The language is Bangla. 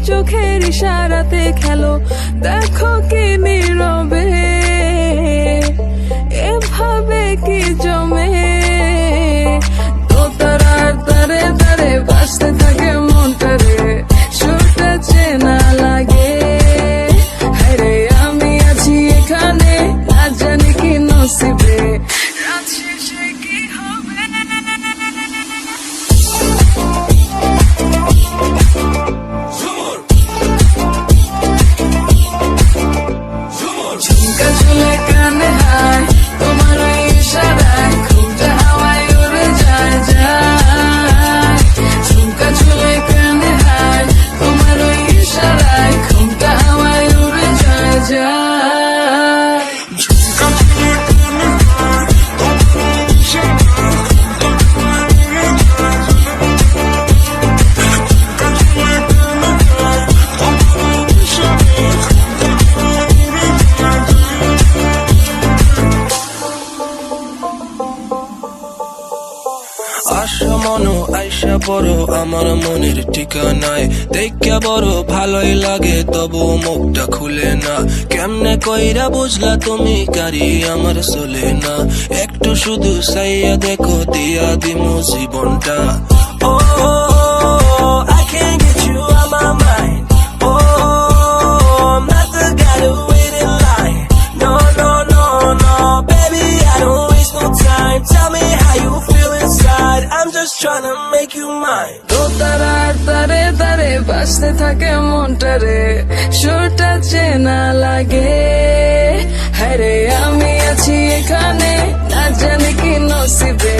চোখের ইশারাতে খেলো, দেখো কি নীরবে এভাবে কি জমে। দোতারার তারে তারে বাজতে থাকে মনটারে, সুরটা চেনা লাগে। আরে আমি আছি এখানে, না জানি কি নসিবে, রাত শেষে কি হবে। ঝুমকা চুলে কানে হায়, তোমার ওই ইশারায় ঘুমটা হাওয়ায় উড়ে যায় যায়। ঝুমকা চুলে কানে হায়, তোমার ওই ইশারায় ঘুমটা হাওয়ায় উড়ে যায় যায়। ঝুমকা চুলে কানে হায়, তোমার ওই ইশারায় ঘুমটা হাওয়ায় উড়ে যায় আশা মনো আইসা পড়ো আমার মনের ঠিকানায়, দেখা বড় ভালোই লাগে তবু মুখটা খুলে না। কেমনে কইরা বুঝলা তুমি কারি আমার চলে না, একটু শুধু চাইয়া দেখো দিয়া দিমু জীবনটা। ও I can't get you out my mind. Oh, I'm not the guy to wait in line. No, no, no, no, baby, I don't waste no time. Tell me how you feel inside. I'm just trying to make you mine. দোতারার তারে তারে বাজতে থাকে মনটারে, সুরটা চেনা লাগে। আরে আমি আছি এখানে, না জানি কি নসিবে,